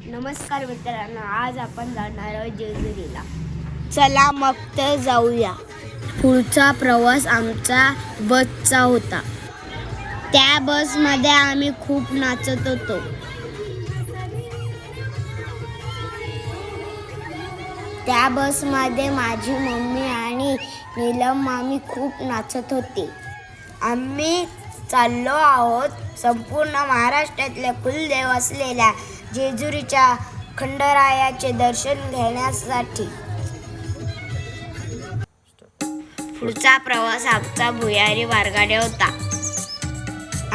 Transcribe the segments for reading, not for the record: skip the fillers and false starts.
नमस्कार मित्रांनो, आज आपण जाणार आहोत जेजुरीला. चला मग तर जाऊया. पुढचा प्रवास आमचा बसचा होता. त्या बसमध्ये आम्ही खूप नाचत होतो. त्या बसमध्ये माझी मम्मी आणि नीलम मामी खूप नाचत होते. आम्ही चाललो आहोत संपूर्ण महाराष्ट्रातले कुलदेव असलेल्या जेजुरीच्या खंडरायाचे दर्शन घेण्यासाठी. पुढचा प्रवास आमचा भुयारी मार्गाने होता.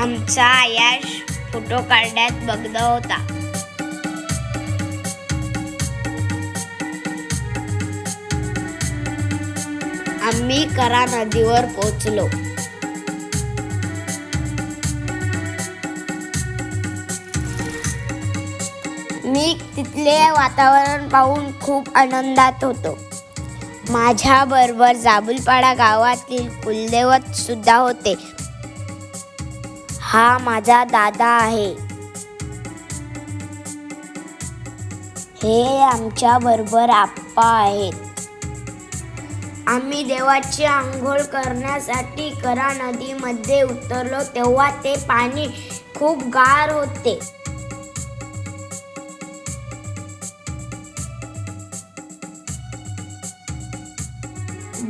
आमचा आयाश फोटो काढण्यात मग्न होता. आम्ही करा नदीवर पोहोचलो. मी तिथले वातावरण पाहून खूप आनंदात होतो. माझ्याबरोबर जाबुलपाडा गावातील कुलदैवत सुद्धा होते. हा माझा दादा आहे. हे आमच्या बरोबर आप्पा आहेत. आम्ही देवाची आंघोळ करण्यासाठी करा नदीमध्ये उतरलो तेव्हा ते पाणी खूप गार होते.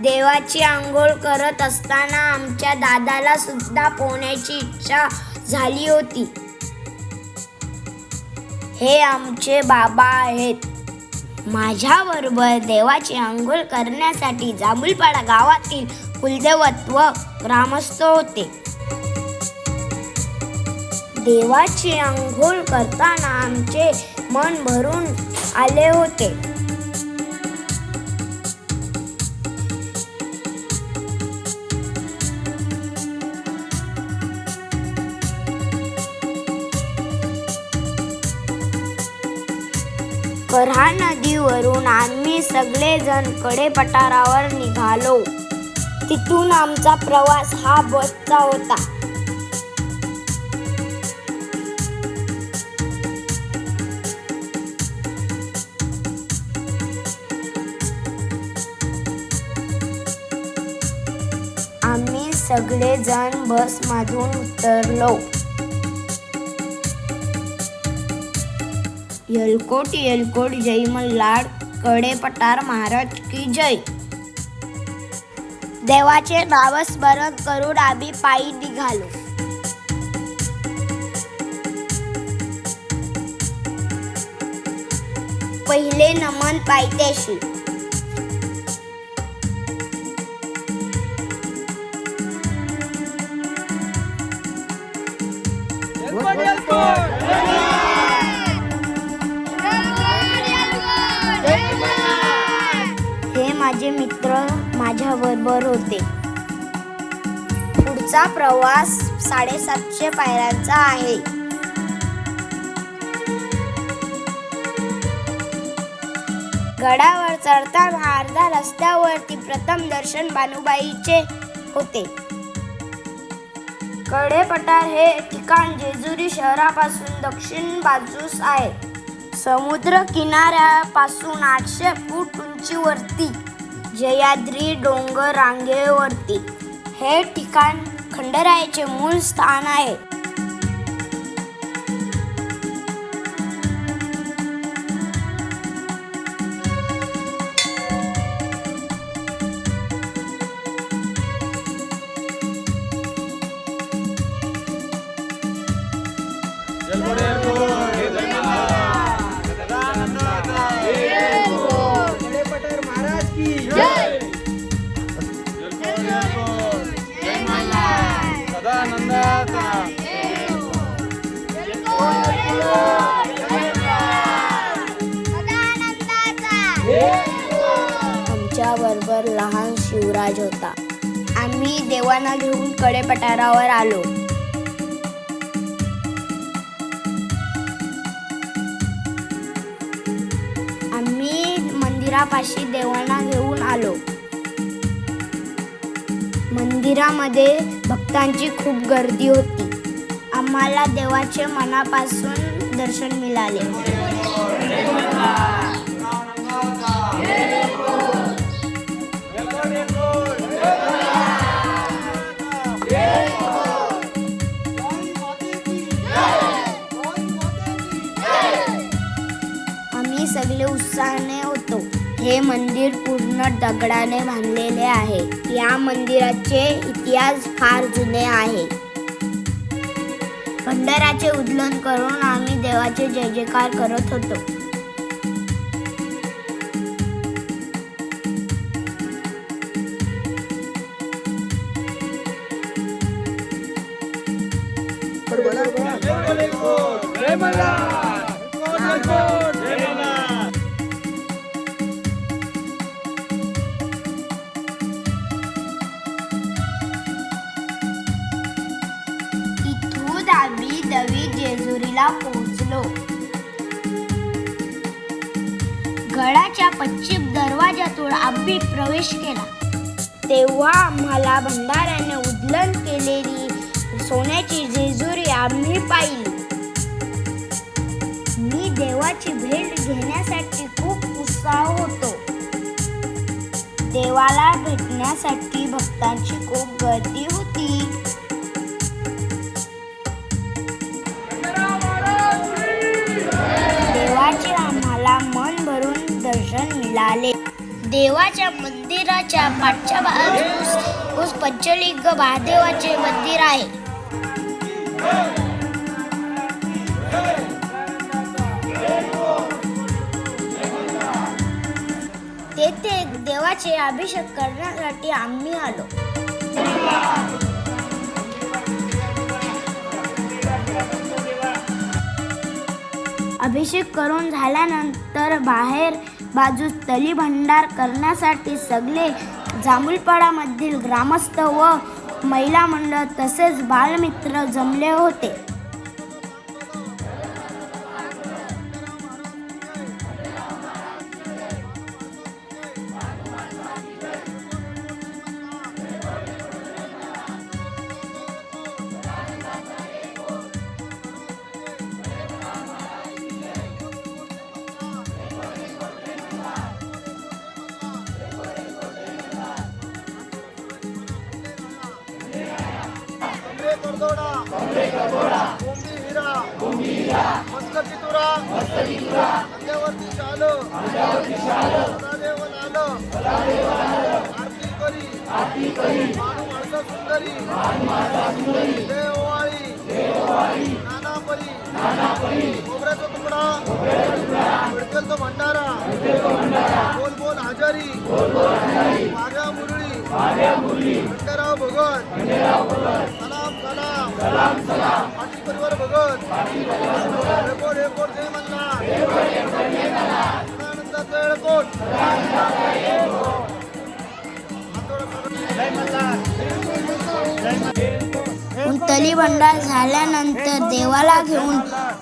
देवाची आंघोळ करत असताना आमच्या दादाला सुद्धा पोहण्याची इच्छा झाली होती. हे आमचे बाबा आहेत. माझ्याबरोबर देवाची आंघोळ करण्यासाठी जाबुलपाडा गावातील कुलदैवत व ग्रामस्थ होते. देवाची आंघोळ करताना आमचे मन भरून आले होते. कऱ्हा नदीवरून आम्ही सगळेजण कडेपठारावर निघालो. तिथून आमचा प्रवास हा बसचा होता. आम्ही सगळेजण बसमधून उतरलो. येलकोट येलकोट जय मल्हार कडेपठार महाराज की जय. देवाचे नामस्मरण करून आम्ही पायी निघालो. पहिले नमन पायथ्याशी. हे माझे मित्र माझ्याबरोबर होते. पुढचा प्रवास 750 पायऱ्यांचा आहे. गडावर चढताना अर्ध्या रस्त्यावरती प्रथम दर्शन बानुबाईचे होते. कडेपठार हे ठिकाण जेजुरी शहरापासून दक्षिण बाजूस आहे. समुद्र किनाऱ्यापासून 800 फूट उंचीवरती जयाद्री डोंगर रांगेवरती हे ठिकाण खंडरायाचे मूळ स्थान आहे. आमच्या बरोबर लहान शिवराज होता. आम्ही देवांना घेऊन कडेपठारावर आलो. आम्ही मंदिरापाशी देवांना घेऊन आलो. मंदिरामध्ये भक्तांची खूप गर्दी होती. आम्हाला देवाचे मनापासून दर्शन मिळाले. आम्ही सगळे उत्साहाने होतो. हे मंदिर पूर्ण दगडाने बांधलेले आहे. या मंदिराचे इतिहास फार जुने आहे. भंडाराचे उधळण करून आम्ही देवाचे जय जयकार करत होतो. इथून आम्ही दवी जेजुरीला पोहोचलो. गडाच्या पश्चिम दरवाजातून आम्ही प्रवेश केला. तेव्हा आम्हाला भंडाऱ्याने उधळण केलेली सोन्याची जेजुरी आम्ही पाहिली. मी देवाची भेट घेण्यासाठी खूप उत्साह होतो. देवाला भेटण्यासाठी भक्तांची खूप गर्दी होती. देवाचे आम्हाला मन भरून दर्शन मिळाले. देवाच्या मंदिराच्या पाठच्या बाजूस पंचलिंग महादेवाचे मंदिर आहे. तेथे देवाचे अभिषेक करण्यासाठी आम्ही आलो. अभिषेक करून झाल्यानंतर बाहेर बाजूस तली भंडार करण्यासाठी सगळे जांभूळपाडामधील ग्रामस्थ व महिला मंडळ तसेच बालमित्र जमले होते. भंडारा बोल बोल हजारी मार्या मुरली खंडेराव भगत सलाम पाटील परिवार भगत एकोट जय मल्हार आनंदाचा एकोट तली भंडार झाल्यानंतर देवाला घेऊन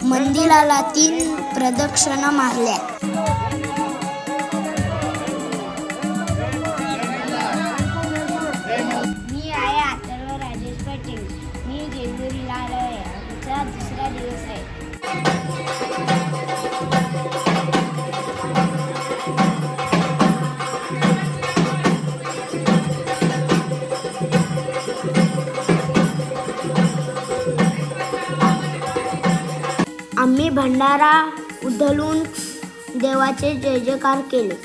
मंदिराला 3 प्रदक्षिणा मारल्या. मी आहे अथर्व राजेश पाटील. मी जेजुरीला आलो आहे. आमचा दुसरा दिवस आहे. आम्ही भंडारा उधळून देवाचे जय जयकार केले.